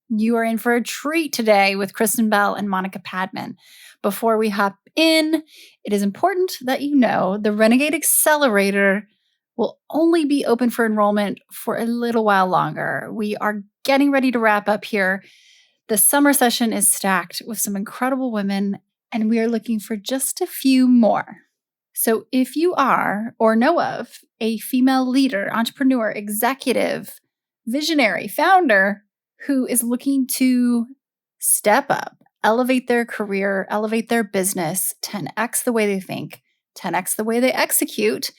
You are in for a treat today with Kristen Bell and Monica Padman. Before we hop in, it is important that you know the Renegade Accelerator will only be open for enrollment for a little while longer. We are getting ready to wrap up here. The summer session is stacked with some incredible women, and we are looking for just a few more. So if you are or know of a female leader, entrepreneur, executive, visionary, founder who is looking to step up, elevate their career, elevate their business, 10x the way they think, 10x the way they execute,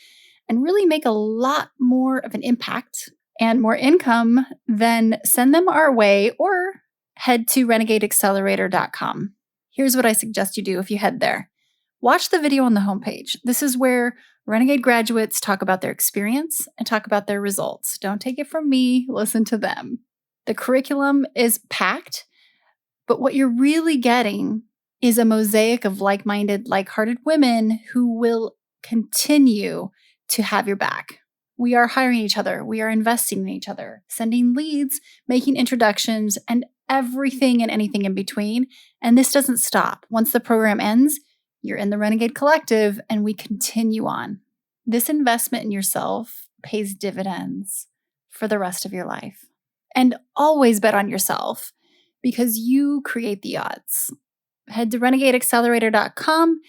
and really make a lot more of an impact and more income, then send them our way or head to renegadeaccelerator.com. Here's what I suggest you do if you head there. Watch the video on the homepage. This is where Renegade graduates talk about their experience and talk about their results. Don't take it from me, listen to them. The curriculum is packed, but what you're really getting is a mosaic of like-minded, like-hearted women who will continue to have your back. We are hiring each other. We are investing in each other, sending leads, making introductions, and everything and anything in between. And this doesn't stop. Once the program ends, you're in the Renegade Collective, and we continue on. This investment in yourself pays dividends for the rest of your life. And always bet on yourself because you create the odds. Head to renegadeaccelerator.com,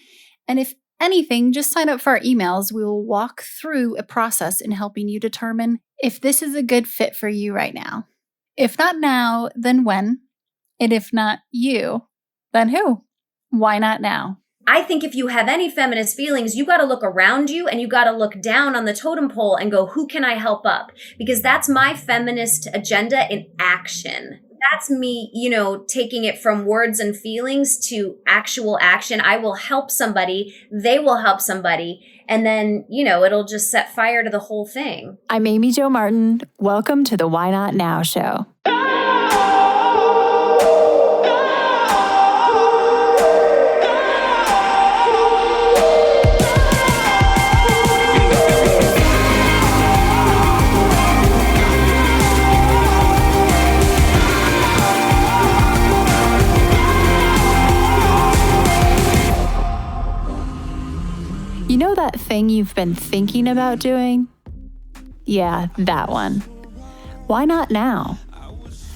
and if anything, just sign up for our emails. We will walk through a process in helping you determine if this is a good fit for you right now. If not now, then when? And if not you, then who? Why not now? I think if you have any feminist feelings, you got to look around you and you got to look down on the totem pole and go, who can I help up? Because that's my feminist agenda in action. That's me, taking it from words and feelings to actual action. I will help somebody. They will help somebody. And then, it'll just set fire to the whole thing. I'm Amy Jo Martin. Welcome to the Why Not Now show. You know that thing you've been thinking about doing? Yeah, that one. Why not now?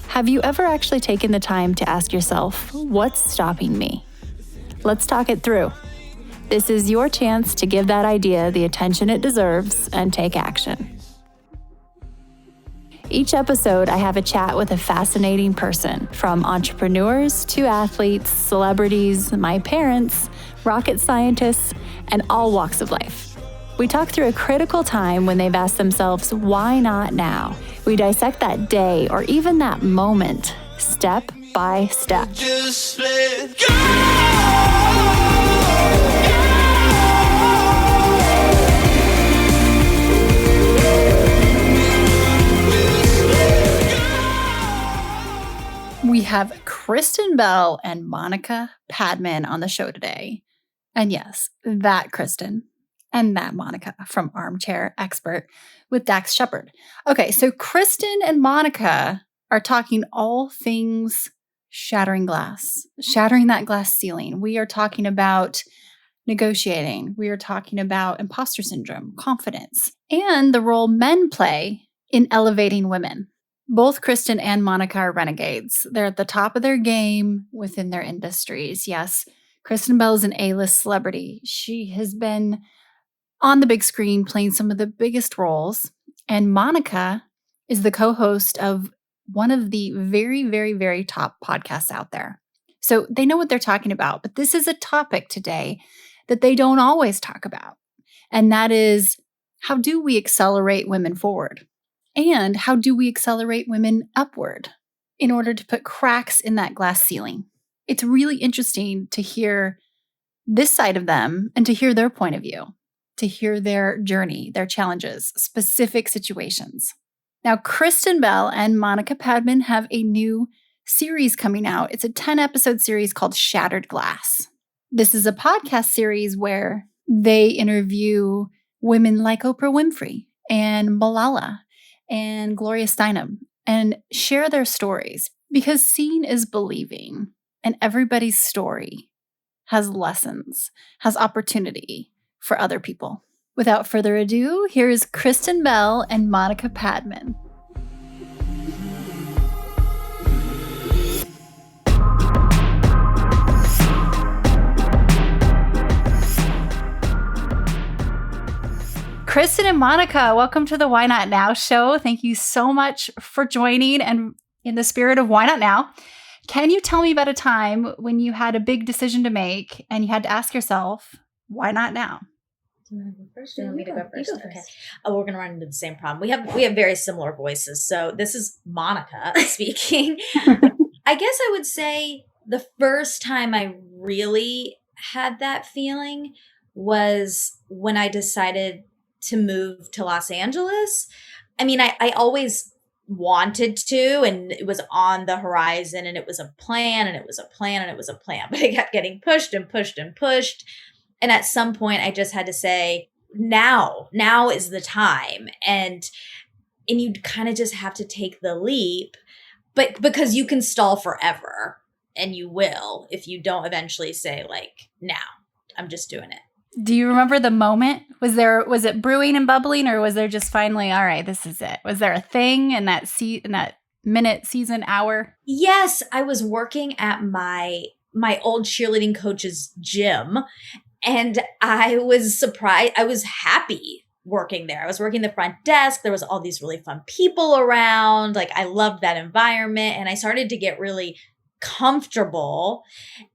Have you ever actually taken the time to ask yourself, what's stopping me? Let's talk it through. This is your chance to give that idea the attention it deserves and take action. Each episode, I have a chat with a fascinating person, from entrepreneurs to athletes, celebrities, my parents, rocket scientists, and all walks of life. We talk through a critical time when they've asked themselves, why not now? We dissect that day or even that moment, step by step. Just let go. We have Kristen Bell and Monica Padman on the show today. And yes, that Kristen and that Monica from Armchair Expert with Dax Shepard. Okay, so Kristen and Monica are talking all things shattering glass, shattering that glass ceiling. We are talking about negotiating. We are talking about imposter syndrome, confidence, and the role men play in elevating women. Both Kristen and Monica are renegades. They're at the top of their game within their industries. Yes, Kristen Bell is an A-list celebrity. She has been on the big screen playing some of the biggest roles. And Monica is the co-host of one of the very, very, very top podcasts out there. So they know what they're talking about. But this is a topic today that they don't always talk about. And that is, how do we accelerate women forward? And how do we accelerate women upward in order to put cracks in that glass ceiling? It's really interesting to hear this side of them and to hear their point of view, to hear their journey, their challenges, specific situations. Now, Kristen Bell and Monica Padman have a new series coming out. It's a 10-episode series called Shattered Glass. This is a podcast series where they interview women like Oprah Winfrey and Malala and Gloria Steinem and share their stories. Because seeing is believing, and everybody's story has lessons, has opportunity for other people. Without further ado, here is Kristen Bell and Monica Padman. Kristen and Monica, welcome to the Why Not Now show. Thank you so much for joining. And in the spirit of Why Not Now, can you tell me about a time when you had a big decision to make and you had to ask yourself, why not now? Do you want to go first? Do you want me to You go go first? first. Okay. Oh, we're going to run into the same problem. We have very similar voices. So this is Monica speaking. I guess I would say the first time I really had that feeling was when I decided to move to Los Angeles. I mean, I always wanted to, and it was on the horizon, and it was a plan, and it was a plan, and it was a plan, but it kept getting pushed and pushed and pushed. And at some point I just had to say, now is the time. And you kind of just have to take the leap, but because you can stall forever, and you will, if you don't eventually say like, now I'm just doing it. Do you remember the moment? Was it brewing and bubbling, or was there just finally, all right, this is it? Was there a thing in that minute, season, hour? Yes, I was working at my old cheerleading coach's gym, and I was surprised. I was happy working there. I was working the front desk. There was all these really fun people around. Like, I loved that environment, and I started to get really comfortable,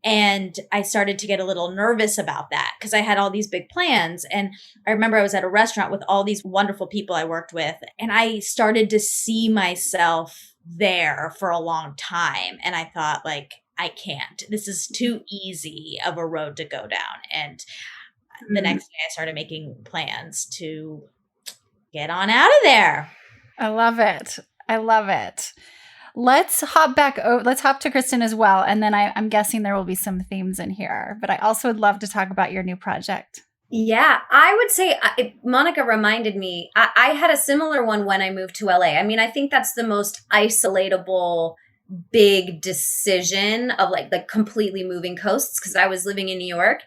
and I started to get a little nervous about that because I had all these big plans. And I remember I was at a restaurant with all these wonderful people I worked with, and I started to see myself there for a long time. And I thought, like, I can't. This is too easy of a road to go down. And the next day I started making plans to get on out of there. I love it. I love it. Let's hop to Kristen as well. And then I'm guessing there will be some themes in here, but I also would love to talk about your new project. Yeah, I would say Monica reminded me, I had a similar one when I moved to LA. I mean, I think that's the most isolatable big decision of like the completely moving coasts, because I was living in New York.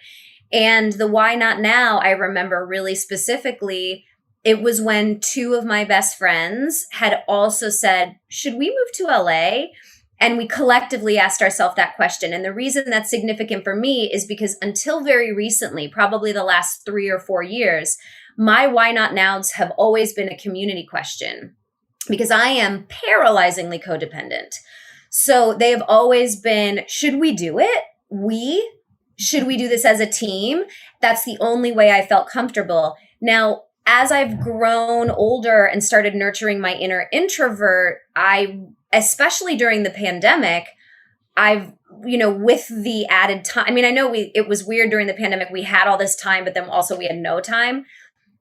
And the why not now, I remember really specifically, it was when two of my best friends had also said, should we move to LA? And we collectively asked ourselves that question. And the reason that's significant for me is because until very recently, probably the last 3 or 4 years, my why not nows have always been a community question, because I am paralyzingly codependent. So they have always been, should we do it? Should we do this as a team? That's the only way I felt comfortable. Now, as I've grown older and started nurturing my inner introvert, especially during the pandemic, with the added time, I mean, I know it was weird during the pandemic. We had all this time, but then also we had no time.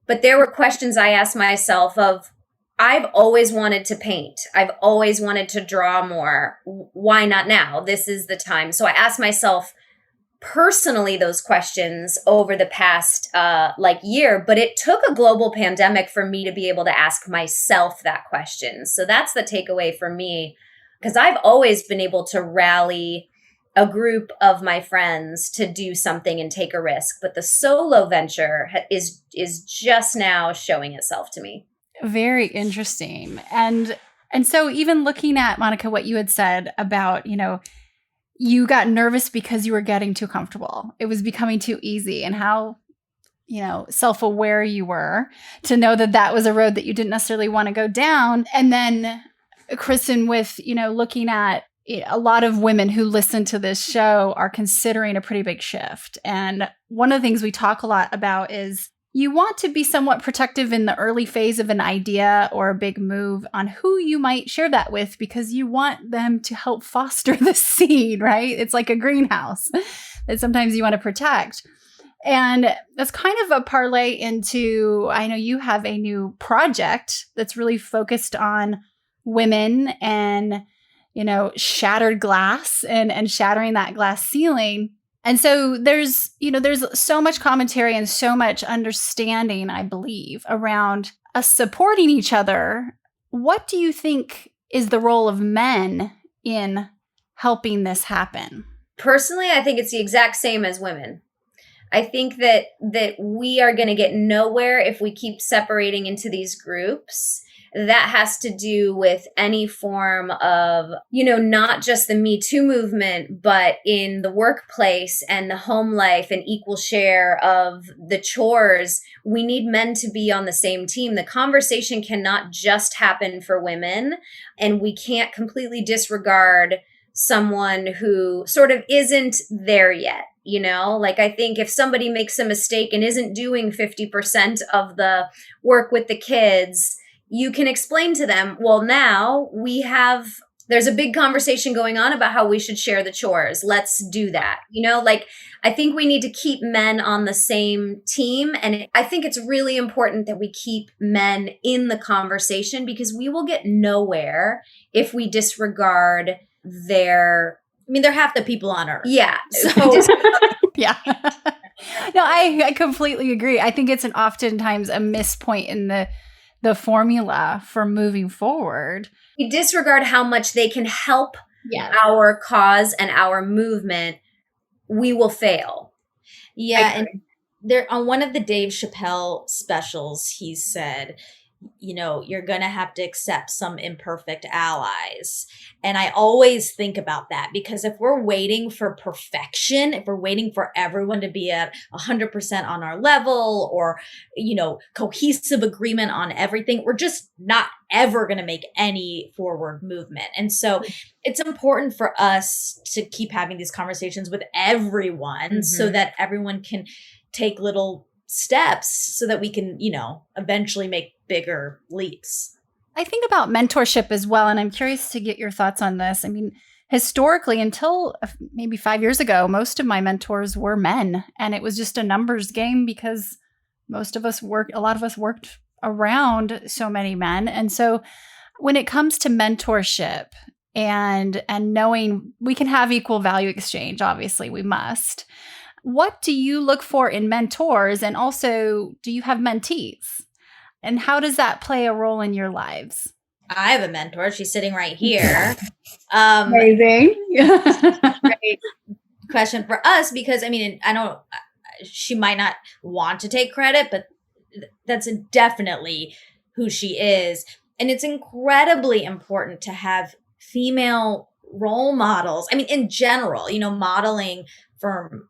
But there were questions I asked myself of, I've always wanted to paint. I've always wanted to draw more. Why not now? This is the time. So I asked myself personally those questions over the past year, but it took a global pandemic for me to be able to ask myself that question. So that's the takeaway for me, because I've always been able to rally a group of my friends to do something and take a risk, but the solo venture is just now showing itself to me. Very interesting. And so even looking at, Monica, what you had said about, you got nervous because you were getting too comfortable. It was becoming too easy, and how, self-aware you were to know that was a road that you didn't necessarily want to go down. And then Kristen, with, looking at a lot of women who listen to this show are considering a pretty big shift. And one of the things we talk a lot about is you want to be somewhat protective in the early phase of an idea or a big move on who you might share that with, because you want them to help foster the seed, right? It's like a greenhouse that sometimes you want to protect. And that's kind of a parlay into, I know you have a new project that's really focused on women and, shattered glass and shattering that glass ceiling. And so there's so much commentary and so much understanding, I believe, around us supporting each other. What do you think is the role of men in helping this happen? Personally, I think it's the exact same as women. I think that we are going to get nowhere if we keep separating into these groups. That has to do with any form of, not just the Me Too movement, but in the workplace and the home life and equal share of the chores. We need men to be on the same team. The conversation cannot just happen for women, and we can't completely disregard someone who sort of isn't there yet. I think if somebody makes a mistake and isn't doing 50% of the work with the kids, you can explain to them, well, now there's a big conversation going on about how we should share the chores. Let's do that. I think we need to keep men on the same team. And I think it's really important that we keep men in the conversation, because we will get nowhere if we disregard they're half the people on earth. Yeah. So yeah. No, I completely agree. I think it's oftentimes a mispoint in the formula for moving forward. We disregard how much they can help our cause and our movement. We will fail. Yeah. And there, on one of the Dave Chappelle specials, he said, you're going to have to accept some imperfect allies. And I always think about that, because if we're waiting for perfection, if we're waiting for everyone to be at 100% on our level, or, cohesive agreement on everything, we're just not ever going to make any forward movement. And so it's important for us to keep having these conversations with everyone, so that everyone can take little steps so that we can, eventually make bigger leaps. I think about mentorship as well, and I'm curious to get your thoughts on this. Historically, until maybe 5 years ago, most of my mentors were men, and it was just a numbers game, because a lot of us worked around so many men. And so when it comes to mentorship and knowing we can have equal value exchange, obviously we must. What do you look for in mentors? And also, do you have mentees? And how does that play a role in your lives? I have a mentor. She's sitting right here. Amazing. Great question for us, because she might not want to take credit, but that's definitely who she is. And it's incredibly important to have female role models. In general, modeling from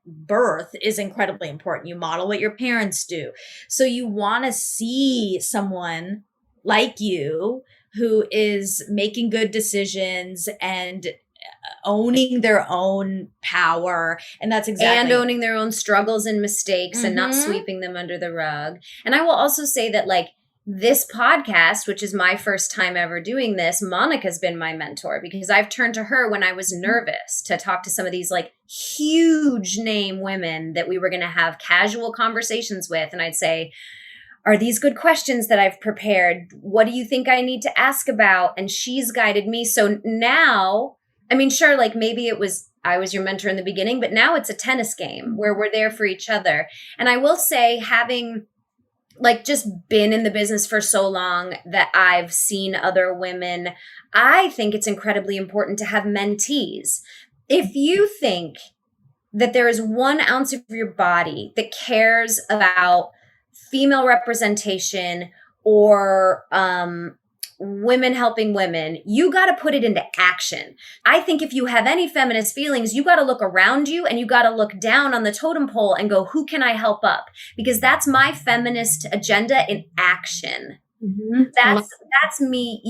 birth is incredibly important. You model what your parents do. So you want to see someone like you who is making good decisions and owning their own power. And that's exactly. And owning their own struggles and mistakes and not sweeping them under the rug. And I will also say that, this podcast, which is my first time ever doing this, Monica's been my mentor, because I've turned to her when I was nervous to talk to some of these huge name women that we were going to have casual conversations with. And I'd say, are these good questions that I've prepared? What do you think I need to ask about? And she's guided me. So now, sure, maybe I was your mentor in the beginning, but now it's a tennis game where we're there for each other. And I will say, having just been in the business for so long that I've seen other women, I think it's incredibly important to have mentees. If you think that there is 1 ounce of your body that cares about female representation or women helping women, you got to put it into action. I think if you have any feminist feelings, you got to look around you and you got to look down on the totem pole and go, who can I help up? Because that's my feminist agenda in action. That's me,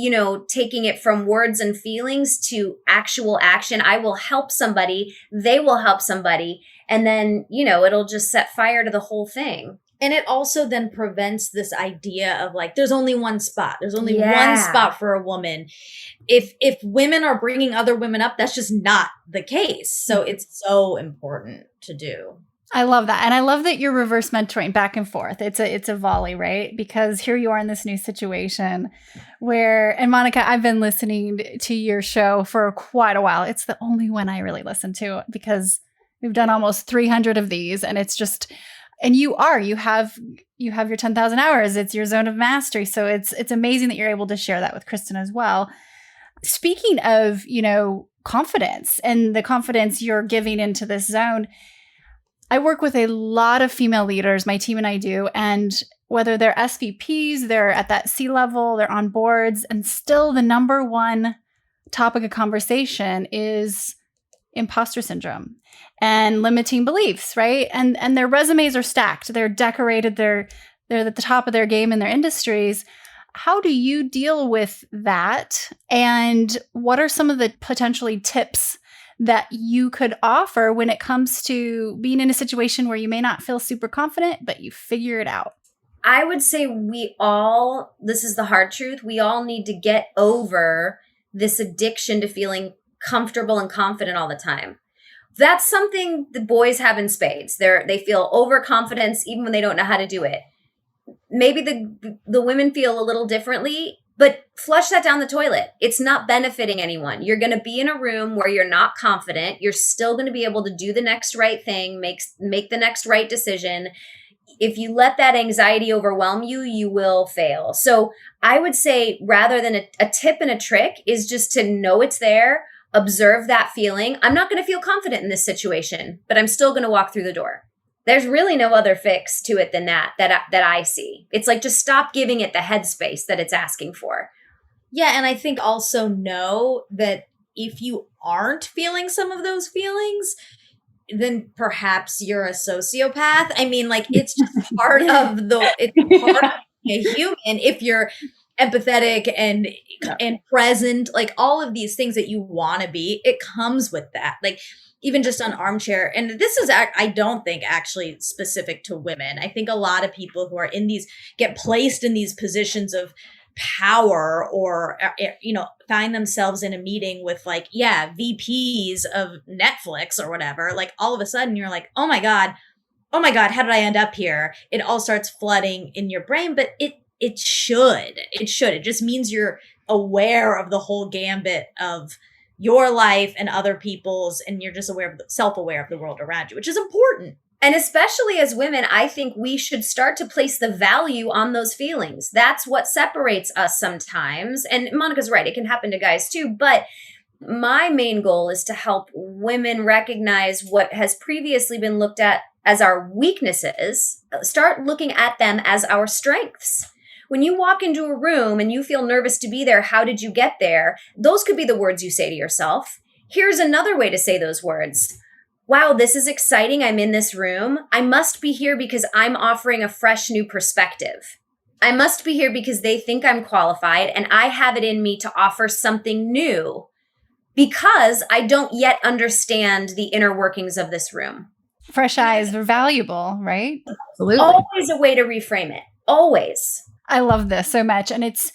taking it from words and feelings to actual action. I will help somebody. They will help somebody. And then, it'll just set fire to the whole thing. And it also then prevents this idea of there's only one spot. There's only one spot for a woman. If women are bringing other women up, that's just not the case. So it's so important to do. I love that. And I love that you're reverse mentoring back and forth. It's a volley, right? Because here you are in this new situation and Monica, I've been listening to your show for quite a while. It's the only one I really listen to, because we've done almost 300 of these, and it's just... And you have your 10,000 hours. It's your zone of mastery. So it's amazing that you're able to share that with Kristen as well. speaking of, confidence and the confidence you're giving into this zone, I work with a lot of female leaders, my team and I do, and whether they're SVPs, they're at that C-level, they're on boards, and still the number one topic of conversation is imposter syndrome and limiting beliefs, right? And their resumes are stacked. They're decorated. They're at the top of their game in their industries. How do you deal with that? And what are some of the potentially tips that you could offer when it comes to being in a situation where you may not feel super confident, but you figure it out? I would say this is the hard truth, we all need to get over this addiction to feeling comfortable and confident all the time. That's something the boys have in spades. They feel overconfidence even when they don't know how to do it. Maybe the women feel a little differently, but flush that down the toilet. It's not benefiting anyone. You're going to be in a room where you're not confident. You're still going to be able to do the next right thing, make the next right decision. If you let that anxiety overwhelm you, you will fail. So I would say rather than a tip and a trick is just to know it's there, observe that feeling. I'm not going to feel confident in this situation, but I'm still going to walk through the door. There's really no other fix to it than that I see. It's like, just stop giving it the headspace that it's asking for. Yeah. And I think also know that if you aren't feeling some of those feelings, then perhaps you're a sociopath. I mean, like, it's just part of it's part of being a human. If you're empathetic and present, like all of these things that you want to be, it comes with that. Like, even just on Armchair. And this is, I don't think actually specific to women. I think a lot of people who are get placed in these positions of power or, find themselves in a meeting with VPs of Netflix or whatever. Like, all of a sudden you're like, oh my God, how did I end up here? It all starts flooding in your brain, but it should. It just means you're aware of the whole gambit of your life and other people's, and you're just self-aware of the world around you, which is important. And especially as women, I think we should start to place the value on those feelings. That's what separates us sometimes. And Monica's right, it can happen to guys too. But my main goal is to help women recognize what has previously been looked at as our weaknesses, start looking at them as our strengths. When you walk into a room and you feel nervous to be there, how did you get there? Those could be the words you say to yourself. Here's another way to say those words. Wow, this is exciting. I'm in this room. I must be here because I'm offering a fresh new perspective. I must be here because they think I'm qualified and I have it in me to offer something new because I don't yet understand the inner workings of this room. Fresh eyes are valuable, right? Absolutely. Always a way to reframe it. Always. I love this so much. And it's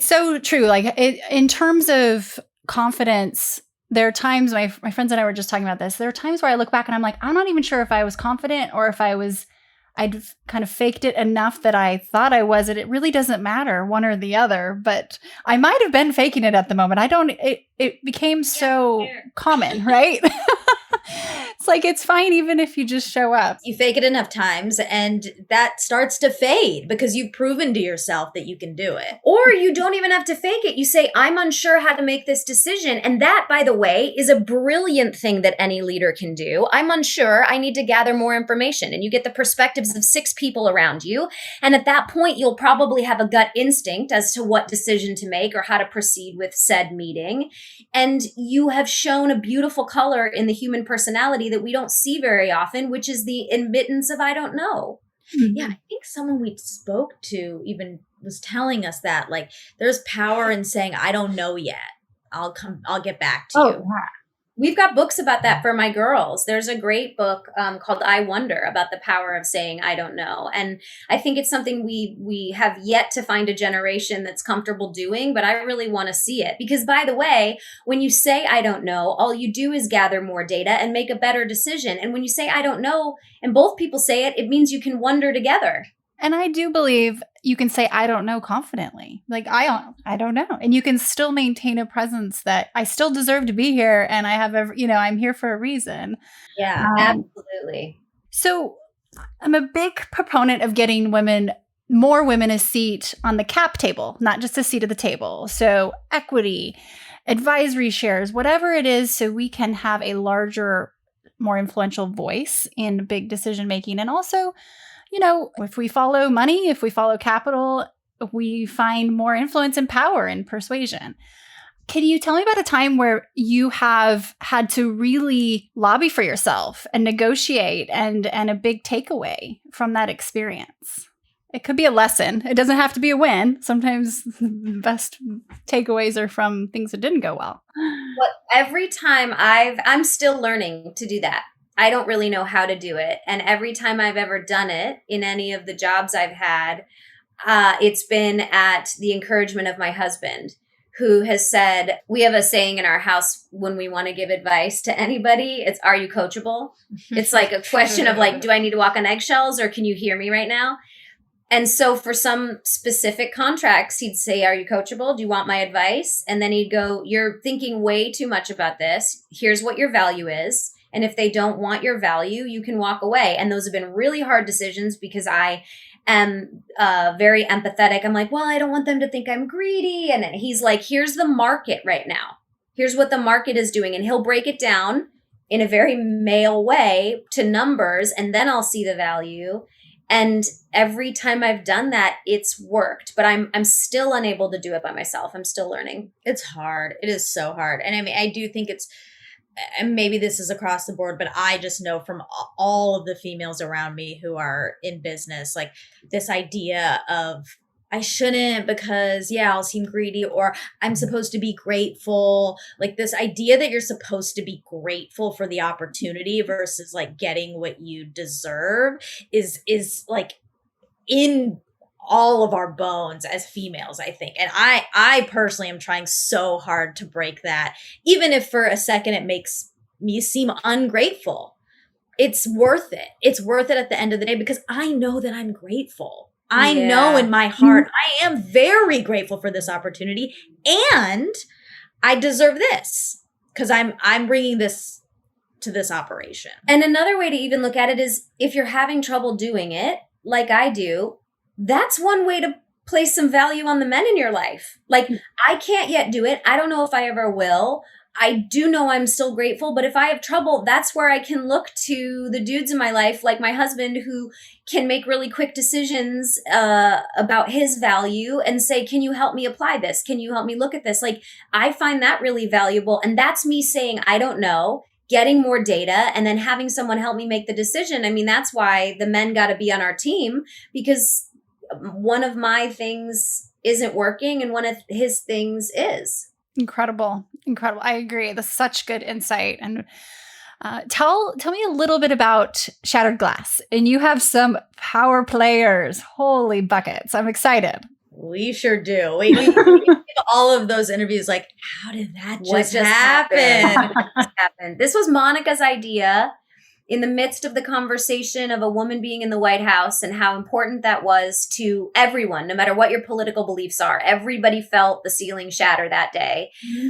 so true. Like, in terms of confidence, there are times, my friends and I were just talking about this. There are times where I look back and I'm like, I'm not even sure if I was confident or if I'd kind of faked it enough that I thought I was. It really doesn't matter one or the other, but I might have been faking it at the moment. It became so common, right? It's like, it's fine even if you just show up. You fake it enough times and that starts to fade because you've proven to yourself that you can do it. Or you don't even have to fake it. You say, I'm unsure how to make this decision. And that, by the way, is a brilliant thing that any leader can do. I'm unsure. I need to gather more information. And you get the perspectives of 6 people around you. And at that point, you'll probably have a gut instinct as to what decision to make or how to proceed with said meeting. And you have shown a beautiful color in the human personality that we don't see very often, which is the admittance of I don't know. Mm-hmm. Yeah, I think someone we spoke to even was telling us that, like, there's power in saying I don't know yet. I'll get back to you. Yeah. We've got books about that for my girls. There's a great book called I Wonder about the power of saying I don't know. And I think it's something we have yet to find a generation that's comfortable doing, but I really want to see it. Because, by the way, when you say I don't know, all you do is gather more data and make a better decision. And when you say I don't know, and both people say it, it means you can wonder together. And I do believe you can say, I don't know confidently. Like, I don't know. And you can still maintain a presence that I still deserve to be here. And I have, I'm here for a reason. Yeah, absolutely. So I'm a big proponent of getting women more women a seat on the cap table, not just a seat at the table. So equity, advisory shares, whatever it is, so we can have a larger, more influential voice in big decision making. And also, if we follow money, if we follow capital, we find more influence and power and persuasion. Can you tell me about a time where you have had to really lobby for yourself and negotiate and a big takeaway from that experience? It could be a lesson. It doesn't have to be a win. Sometimes the best takeaways are from things that didn't go well. But every time I'm still learning to do that. I don't really know how to do it. And every time I've ever done it in any of the jobs I've had, it's been at the encouragement of my husband, who has said, we have a saying in our house when we want to give advice to anybody, it's, are you coachable? It's like a question of like, do I need to walk on eggshells or can you hear me right now? And so for some specific contracts, he'd say, are you coachable? Do you want my advice? And then he'd go, you're thinking way too much about this. Here's what your value is. And if they don't want your value, you can walk away. And those have been really hard decisions because I am very empathetic. I'm like, well, I don't want them to think I'm greedy. And he's like, here's the market right now. Here's what the market is doing. And he'll break it down in a very male way to numbers. And then I'll see the value. And every time I've done that, it's worked. But I'm still unable to do it by myself. I'm still learning. It's hard. It is so hard. And I mean, I do think it's, and maybe this is across the board, but I just know from all of the females around me who are in business, like this idea of I shouldn't because, I'll seem greedy, or I'm supposed to be grateful. Like this idea that you're supposed to be grateful for the opportunity versus like getting what you deserve is like in all of our bones as females, I think. And I personally am trying so hard to break that, even if for a second it makes me seem ungrateful. It's worth it. It's worth it at the end of the day because I know that I'm grateful. I know in my heart, I am very grateful for this opportunity and I deserve this because I'm bringing this to this operation. And another way to even look at it is if you're having trouble doing it, like I do, that's one way to place some value on the men in your life. Like, I can't yet do it. I don't know if I ever will. I do know I'm still grateful, but if I have trouble, that's where I can look to the dudes in my life, like my husband, who can make really quick decisions about his value and say, can you help me apply this? Can you help me look at this? Like, I find that really valuable. And that's me saying, I don't know, getting more data and then having someone help me make the decision. I mean, that's why the men got to be on our team, because one of my things isn't working and one of his things is. Incredible. I agree. That's such good insight. And tell me a little bit about Shattered Glass. And you have some power players. Holy buckets. I'm excited. We sure do. We give all of those interviews like, how did that just happen? This was Monica's idea in the midst of the conversation of a woman being in the White House and how important that was to everyone, no matter what your political beliefs are. Everybody felt the ceiling shatter that day. Mm-hmm.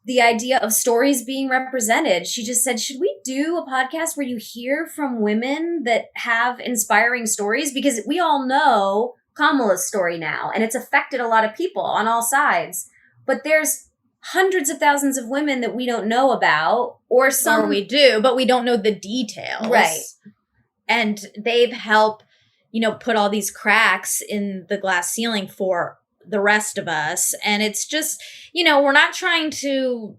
The idea of stories being represented. She just said, should we do a podcast where you hear from women that have inspiring stories? Because we all know Kamala's story now, and it's affected a lot of people on all sides. But there's hundreds of thousands of women that we don't know about, or we do, but we don't know the details. Right. And they've helped, put all these cracks in the glass ceiling for the rest of us. And it's just, we're not trying to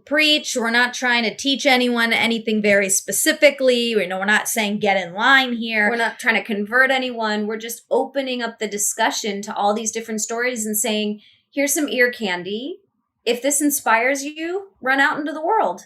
preach. We're not trying to teach anyone anything very specifically. We're not saying get in line here. We're not trying to convert anyone. We're just opening up the discussion to all these different stories and saying, here's some ear candy. If this inspires you, run out into the world.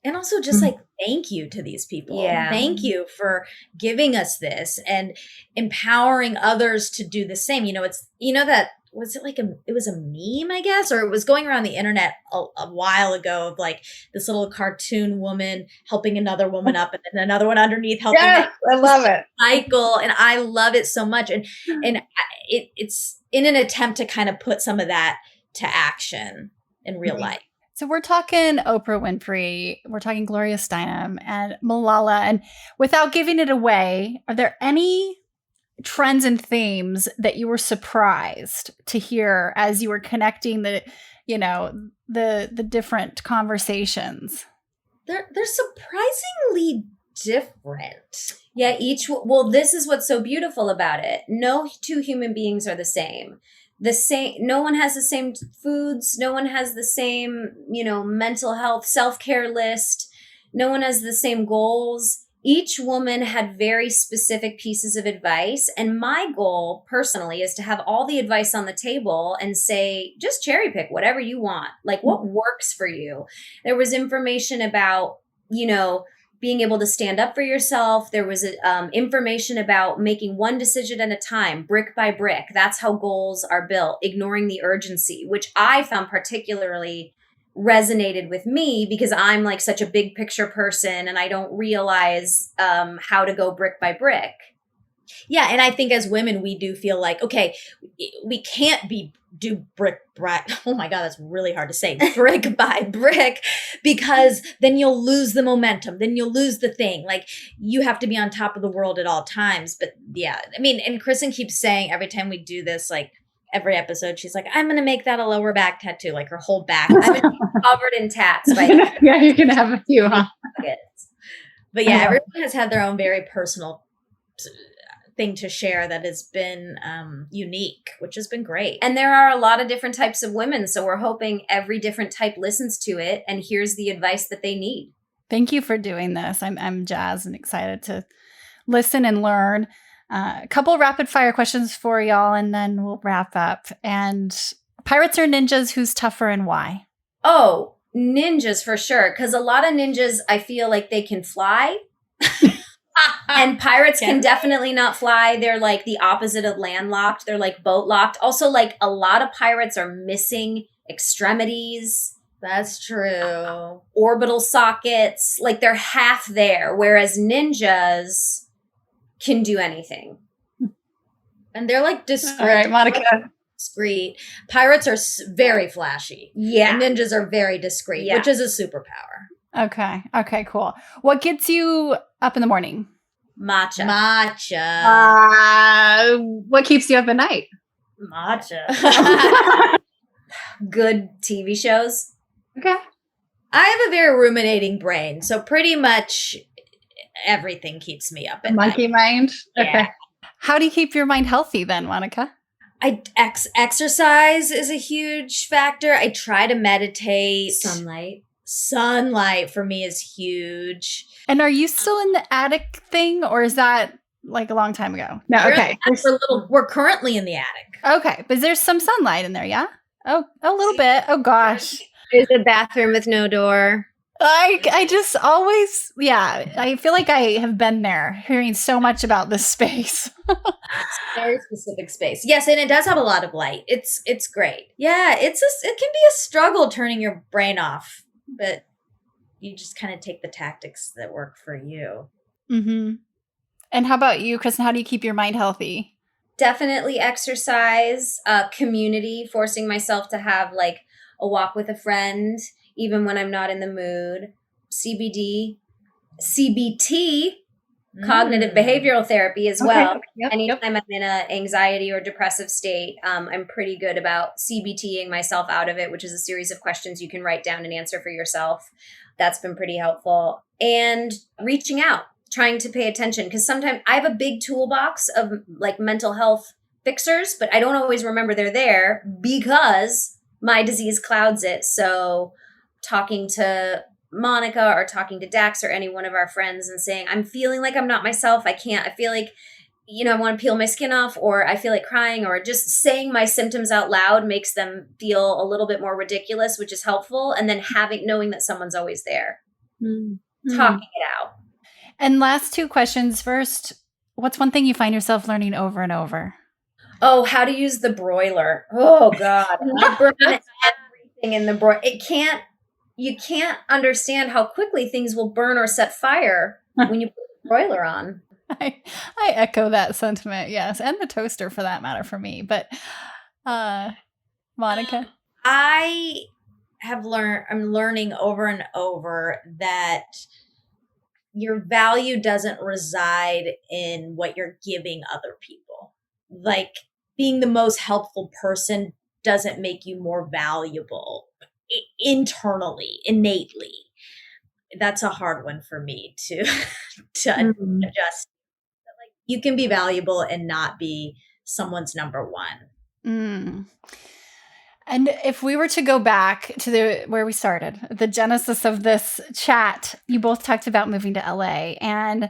And also just like, thank you to these people. Yeah. Thank you for giving us this and empowering others to do the same. It's, that, was it like it was a meme, I guess, or it was going around the internet a while ago of like this little cartoon woman helping another woman up and then another one underneath helping. Yes, I love it. Cycle. And I love it so much. And it's in an attempt to kind of put some of that to action in real life. So we're talking Oprah Winfrey, we're talking Gloria Steinem and Malala. And without giving it away, are there any trends and themes that you were surprised to hear as you were connecting the different conversations? They're surprisingly different. Yeah, well, this is what's so beautiful about it. No two human beings are the same. No one has the same foods. No one has the same, mental health, self-care list. No one has the same goals. Each woman had very specific pieces of advice. And my goal personally is to have all the advice on the table and say, just cherry pick whatever you want, like what works for you. There was information about, being able to stand up for yourself. There was information about making one decision at a time, brick by brick. That's how goals are built, ignoring the urgency, which I found particularly resonated with me because I'm like such a big picture person and I don't realize how to go brick by brick. Yeah. And I think as women, we do feel like, okay, we can't do brick by, oh my God, that's really hard to say, brick by brick, because then you'll lose the momentum. Then you'll lose the thing. Like you have to be on top of the world at all times. But yeah, I mean, and Kristen keeps saying every time we do this, like every episode, she's like, I'm going to make that a lower back tattoo, like her whole back. I'm gonna be covered in tats. Yeah, you're going to have a few, huh? But yeah, everyone has had their own very personal thing to share that has been unique, which has been great. And there are a lot of different types of women. So we're hoping every different type listens to it and hears the advice that they need. Thank you for doing this. I'm jazzed and excited to listen and learn. A couple rapid fire questions for y'all, and then we'll wrap up. And pirates or ninjas, who's tougher and why? Oh, ninjas for sure. Because a lot of ninjas, I feel like they can fly. And pirates can definitely not fly. They're like the opposite of landlocked. They're like boat locked. Also, like a lot of pirates are missing extremities. That's true. Orbital sockets. Like they're half there. Whereas ninjas can do anything. And they're like discreet. All right, Monica. Discreet. Pirates are very flashy. Yeah. And ninjas are very discreet, which is a superpower. Okay, cool. What gets you up in the morning? Matcha. What keeps you up at night? Matcha. Good TV shows. Okay. I have a very ruminating brain, so pretty much everything keeps me up at Monkey night. mind? Yeah. Okay. How do you keep your mind healthy then, Monica? Exercise is a huge factor. I try to meditate. Sunlight for me is huge. And are you still in the attic thing, or is that like a long time ago? No, okay. We're currently in the attic. Okay, but there's some sunlight in there, yeah? Oh, a little bit. Oh gosh. There's a bathroom with no door. I just always, I feel like I have been there hearing so much about this space. Very specific space. Yes, and it does have a lot of light. It's great. Yeah, it can be a struggle turning your brain off, but you just kind of take the tactics that work for you. Mm-hmm. And how about you, Kristen? How do you keep your mind healthy? Definitely exercise, community, forcing myself to have like a walk with a friend, even when I'm not in the mood. CBT, cognitive behavioral therapy as well. Yep, Anytime I'm in an anxiety or depressive state, I'm pretty good about CBTing myself out of it, which is a series of questions you can write down and answer for yourself. That's been pretty helpful. And reaching out, trying to pay attention, because sometimes I have a big toolbox of like mental health fixers, but I don't always remember they're there because my disease clouds it. So talking to Monica or talking to Dax or any one of our friends and saying, I'm feeling like I'm not myself. I feel like, I want to peel my skin off, or I feel like crying, or just saying my symptoms out loud makes them feel a little bit more ridiculous, which is helpful. And then knowing that someone's always there, talking it out. And last two questions. First, what's one thing you find yourself learning over and over? Oh, how to use the broiler. Oh God. I burn everything in the broiler. You can't understand how quickly things will burn or set fire when you put the broiler on. I echo that sentiment, yes. And the toaster for that matter for me. But Monica? I'm learning over and over that your value doesn't reside in what you're giving other people. Like being the most helpful person doesn't make you more valuable internally, innately. That's a hard one for me to adjust. Like you can be valuable and not be someone's number one. And if we were to go back to where we started, the genesis of this chat, you both talked about moving to LA. And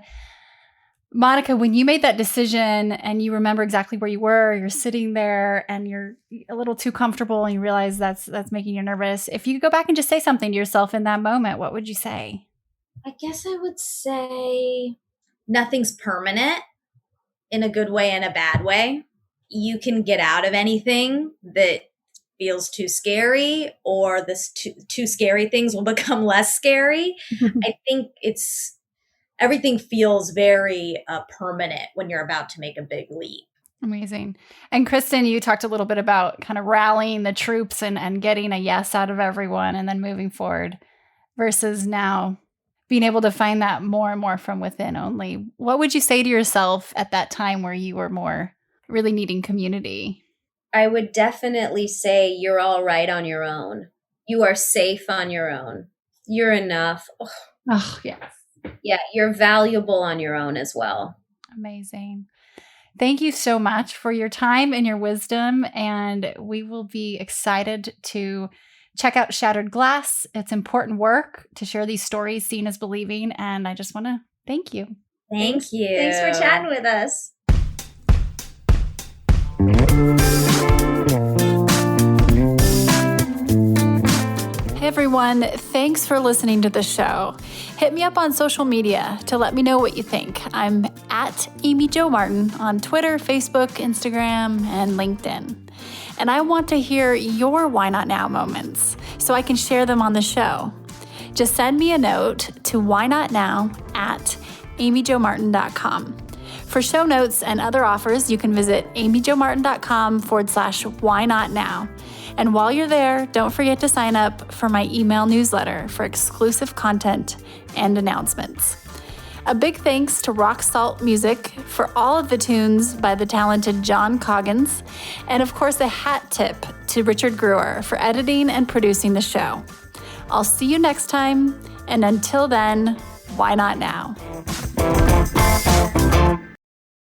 Monica, when you made that decision and you remember exactly where you were, you're sitting there and you're a little too comfortable and you realize that's making you nervous. If you could go back and just say something to yourself in that moment, what would you say? I guess I would say nothing's permanent in a good way and a bad way. You can get out of anything that feels too scary, or this too scary things will become less scary. I think everything feels very permanent when you're about to make a big leap. Amazing. And Kristen, you talked a little bit about kind of rallying the troops and getting a yes out of everyone and then moving forward versus now being able to find that more and more from within only. What would you say to yourself at that time where you were more really needing community? I would definitely say you're all right on your own. You are safe on your own. You're enough. Oh, yes. Yeah, you're valuable on your own as well. Amazing. Thank you so much for your time and your wisdom. And we will be excited to check out Shattered Glass. It's important work to share these stories, seeing is believing. And I just want to thank you. Thank you. Thanks for chatting with us. Hey everyone, thanks for listening to the show. Hit me up on social media to let me know what you think. I'm at Amy Jo Martin on Twitter, Facebook, Instagram, and LinkedIn. And I want to hear your Why Not Now moments so I can share them on the show. Just send me a note to whynotnow@amyjomartin.com. For show notes and other offers, you can visit amyjomartin.com/whynotnow. And while you're there, don't forget to sign up for my email newsletter for exclusive content and announcements. A big thanks to Rock Salt Music for all of the tunes by the talented John Coggins. And of course, a hat tip to Richard Brewer for editing and producing the show. I'll see you next time. And until then, why not now?